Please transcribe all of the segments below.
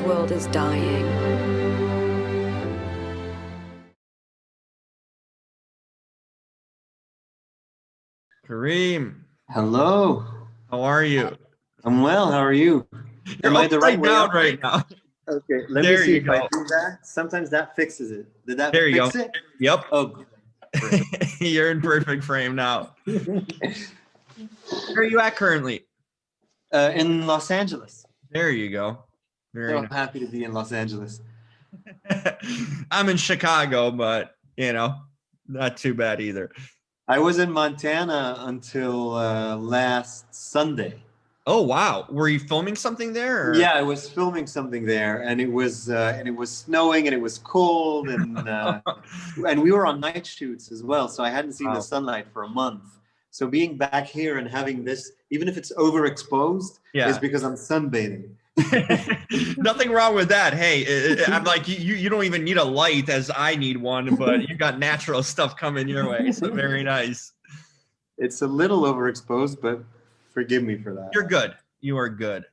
old world is dying. Kareem, Hello. how are you? I'm well. How are you? You're Am I the right upside way down up? right now. Okay, let me There see you if I go. do that. Sometimes that fixes it. Did that There you go. fix it? Yep. Oh, good. Perfect. You're in perfect frame now. Where are you at currently? In Los Angeles. There you go. Very So nice. happy to be in Los Angeles. I'm in Chicago, but not too bad either. I was in Montana until last Sunday. Oh wow. Were you filming something there? Or? Yeah, I was filming something there, and it was snowing, and it was cold, and we were on night shoots as well. So I hadn't seen the Wow. sunlight for a month. So being back here and having this, even if it's overexposed, is Yeah. because I'm sunbathing. Nothing wrong with that. Hey, I'm like you don't even need a light as I need one, but you got natural stuff coming your way. So very nice. It's a little overexposed, but forgive me for that. You're good. You are good.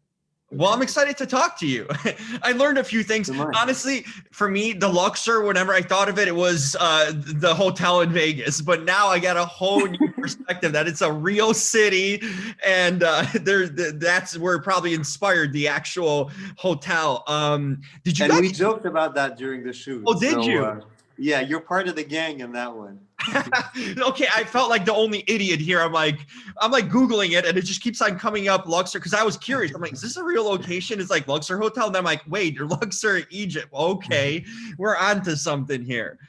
Well, I'm excited to talk to you. I learned a few things. Honestly, for me, the Luxor, whenever I thought of it, it was the hotel in Vegas. But now I got a whole new perspective that it's a real city, and that's where it probably inspired the actual hotel. Did you And guys? we joked about that during the shoot. Oh, did you? Yeah, you're part of the gang in that one. Okay, I felt like the only idiot here. I'm like Googling it, and it just keeps on coming up Luxor because I was curious. I'm like, is this a real location? It's like Luxor Hotel, and I'm like, wait, you're Luxor, Egypt. Okay, we're on to something here.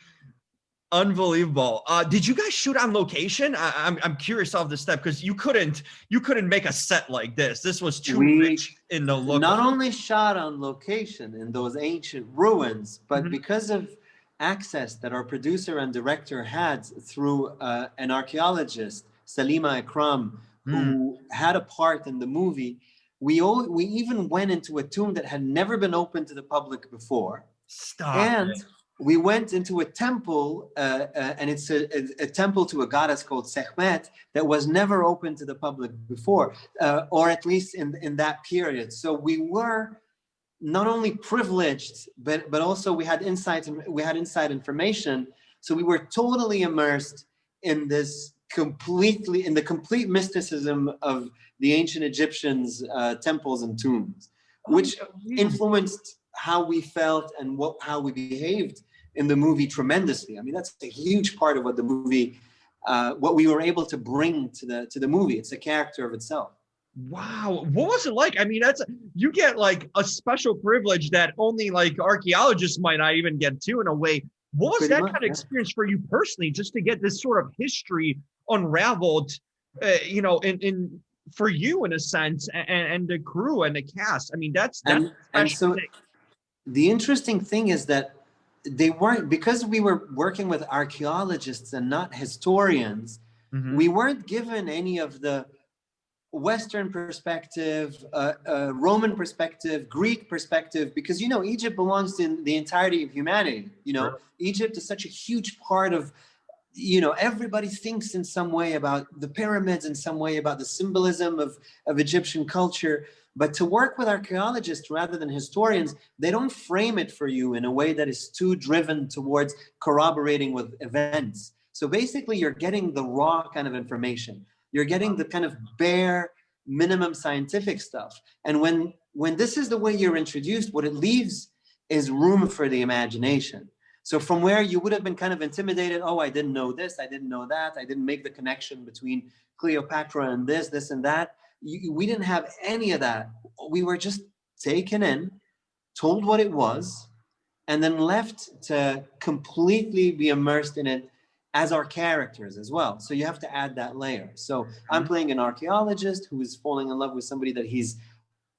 Unbelievable. Did you guys shoot on location? I'm curious off the step because you couldn't make a set like this. This was too rich in the look. Not only shot on location in those ancient ruins, but because of access that our producer and director had through an archaeologist, Salima Ikram, who had a part in the movie, we even went into a tomb that had never been open to the public before. Stop. And we went into a temple, and it's a temple to a goddess called Sekhmet that was never open to the public before, or at least in that period. So we were not only privileged, but also we had inside information. So we were totally immersed in this in the complete mysticism of the ancient Egyptians' temples and tombs, which influenced how we felt and how we behaved in the movie tremendously. I mean, that's a huge part of what the movie, what we were able to bring to the movie. It's a character of itself. Wow. What was it like? I mean, you get like a special privilege that only like archaeologists might not even get to in a way. What was that kind of experience for you personally, just to get this sort of history unraveled, in for you in a sense, and the crew and the cast? I mean, that's and so the interesting thing is that they weren't, because we were working with archaeologists and not historians, we weren't given any of the Western perspective, Roman perspective, Greek perspective, because, Egypt belongs to the entirety of humanity. Egypt is such a huge part of, everybody thinks in some way about the pyramids, in some way about the symbolism of Egyptian culture. But to work with archaeologists rather than historians, they don't frame it for you in a way that is too driven towards corroborating with events. So basically, you're getting the raw kind of information. You're getting the kind of bare minimum scientific stuff. And when this is the way you're introduced, what it leaves is room for the imagination. So from where you would have been kind of intimidated, oh, I didn't know this, I didn't know that, I didn't make the connection between Cleopatra and this and that. We didn't have any of that. We were just taken in, told what it was, and then left to completely be immersed in it as our characters as well. So you have to add that layer. So I'm playing an archaeologist who is falling in love with somebody that he's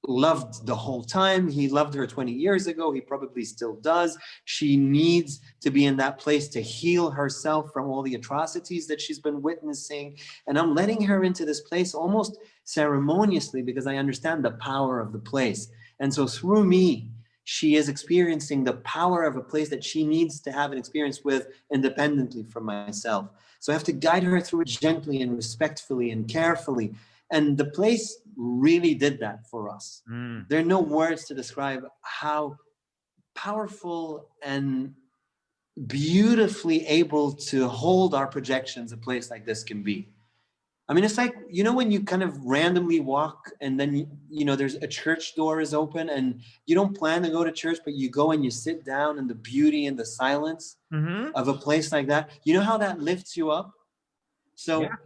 loved the whole time. He loved her 20 years ago. He probably still does. She needs to be in that place to heal herself from all the atrocities that she's been witnessing. And I'm letting her into this place almost ceremoniously because I understand the power of the place. And so through me, she is experiencing the power of a place that she needs to have an experience with independently from myself. So I have to guide her through it gently and respectfully and carefully. And the place really did that for us. Mm. There are no words to describe how powerful and beautifully able to hold our projections a place like this can be. I mean, it's like, you know, when you kind of randomly walk and then, you know, there's a church door is open and you don't plan to go to church, but you go and you sit down in the beauty and the silence of a place like that. You know how that lifts you up? So Yeah.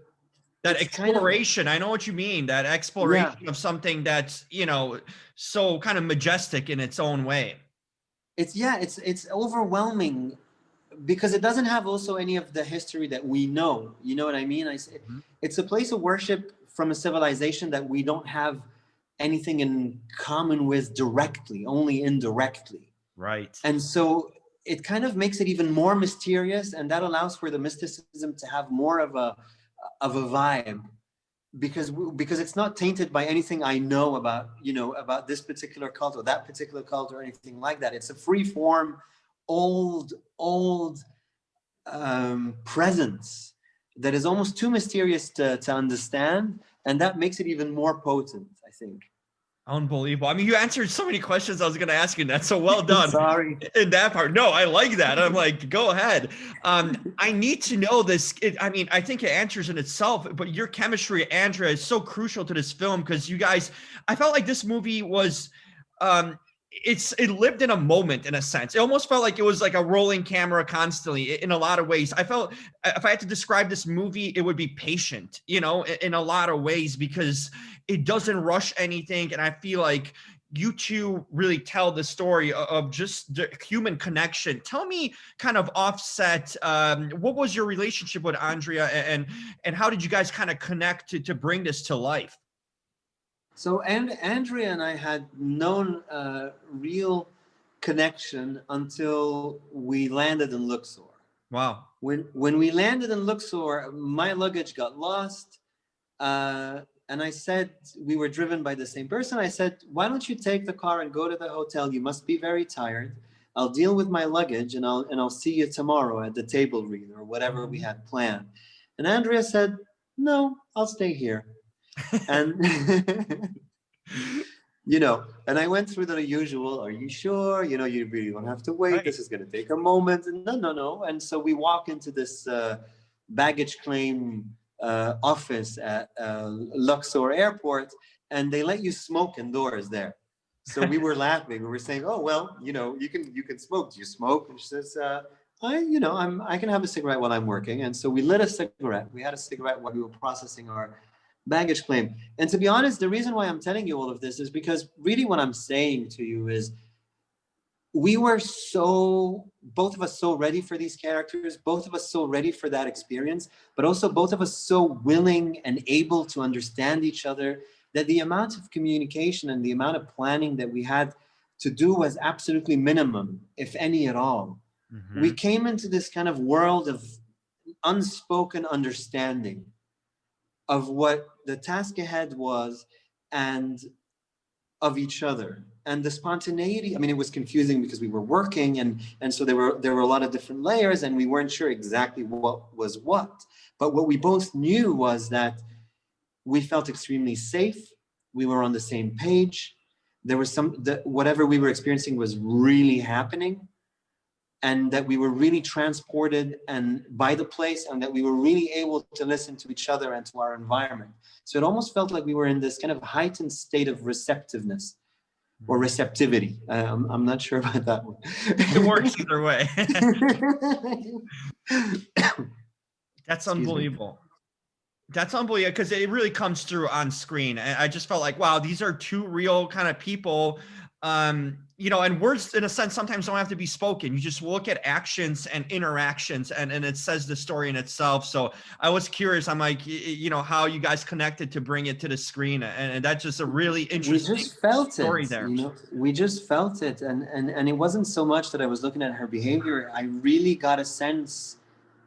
That exploration, I know what you mean. That exploration of something that's, you know, so kind of majestic in its own way. It's overwhelming because it doesn't have also any of the history that we know. You know what I mean? It's a place of worship from a civilization that we don't have anything in common with directly, only indirectly. Right. And so it kind of makes it even more mysterious, and that allows for the mysticism to have more of a vibe, because it's not tainted by anything I know about, you know, about this particular cult or that particular cult or anything like that. It's a free form, old presence that is almost too mysterious to understand, and that makes it even more potent, I think. Unbelievable. I mean, you answered so many questions I was going to ask you in that. So well done. Sorry. In that part. No, I like that. I'm like, go ahead. I need to know this. I mean, I think it answers in itself, but your chemistry, Andrea, is so crucial to this film because you guys, I felt like this movie was, it lived in a moment in a sense. It almost felt like it was like a rolling camera constantly in a lot of ways. I felt if I had to describe this movie, it would be patient, you know, in a lot of ways because it doesn't rush anything. And I feel like you two really tell the story of just the human connection. Tell me kind of offset, what was your relationship with Andrea and how did you guys kind of connect to bring this to life? So Andrea and I had known real connection until we landed in Luxor. Wow. When we landed in Luxor, my luggage got lost. And I said, we were driven by the same person. I said, why don't you take the car and go to the hotel? You must be very tired. I'll deal with my luggage and I'll see you tomorrow at the table read or whatever we had planned. And Andrea said, no, I'll stay here. And you know, and I went through the usual, are you sure? You know, you really don't have to wait. Right. This is going to take a moment. And no. And so we walk into this baggage claim office at Luxor airport, and they let you smoke indoors there. So we were laughing. We were saying, oh, well, you know, you can smoke. Do you smoke? And she says, I can have a cigarette while I'm working. And so we lit a cigarette. We had a cigarette while we were processing our baggage claim. And to be honest, the reason why I'm telling you all of this is because really what I'm saying to you is we were both of us so ready for these characters, both of us so ready for that experience, but also both of us so willing and able to understand each other that the amount of communication and the amount of planning that we had to do was absolutely minimum, if any at all. Mm-hmm. We came into this kind of world of unspoken understanding of what the task ahead was and of each other. And the spontaneity, I mean, it was confusing because we were working and so there were a lot of different layers and we weren't sure exactly what was what. But what we both knew was that we felt extremely safe. We were on the same page. There was whatever we were experiencing was really happening, and that we were really transported and by the place, and that we were really able to listen to each other and to our environment. So it almost felt like we were in this kind of heightened state of receptiveness or receptivity. I'm not sure about that one. It works either way. That's unbelievable. That's unbelievable because it really comes through on screen. And I just felt like, wow, these are two real kind of people. You know, and words in a sense sometimes don't have to be spoken. You just look at actions and interactions and it says the story in itself. So I was curious, I'm like, you know, how you guys connected to bring it to the screen. And that's just a really interesting story there. You know, we just felt it. And it wasn't so much that I was looking at her behavior. I really got a sense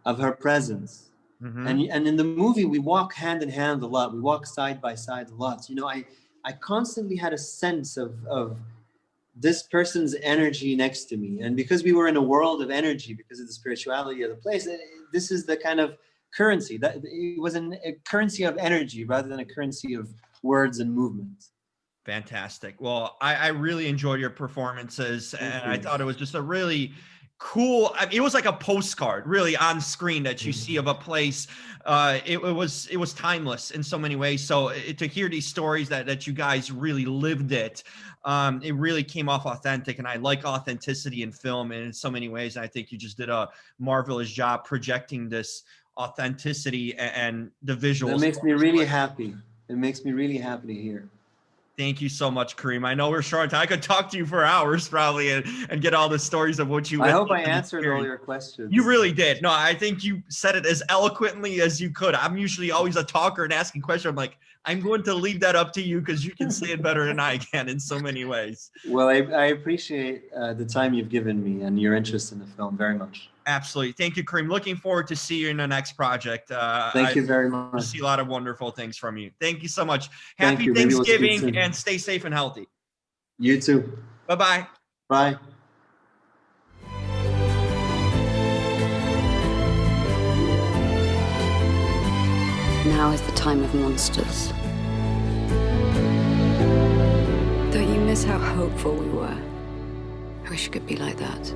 of her presence. Mm-hmm. And in the movie, we walk hand in hand a lot. We walk side by side a lot. You know, I constantly had a sense of this person's energy next to me. And because we were in a world of energy, because of the spirituality of the place, this is the kind of currency. That it was a currency of energy rather than a currency of words and movements. Fantastic. Well, I really enjoyed your performances, and I you. thought it was just a really cool. I mean, it was like a postcard, really, on screen that you see of a place. It was timeless in so many ways. So to hear these stories that you guys really lived it, it really came off authentic, and I like authenticity in film in so many ways. And I think you just did a marvelous job projecting this authenticity and the visuals. That makes me really happy. It makes me really happy to hear. Thank you so much, Karim. I know we're short on time. I could talk to you for hours probably and get all the stories of what you I hope I answered all your questions. You really did. No, I think you said it as eloquently as you could. I'm usually always a talker and asking questions. I'm like, I'm going to leave that up to you because you can say it better than I can in so many ways. Well, I appreciate the time you've given me and your interest in the film very much. Absolutely. Thank you, Karim. Looking forward to see you in the next project. Thank you very much. See a lot of wonderful things from you. Thank you so much. Thank Happy you. Thanksgiving and stay safe and healthy. You too. Bye-bye. Bye. Now is the time of monsters. Don't you miss how hopeful we were? I wish it could be like that.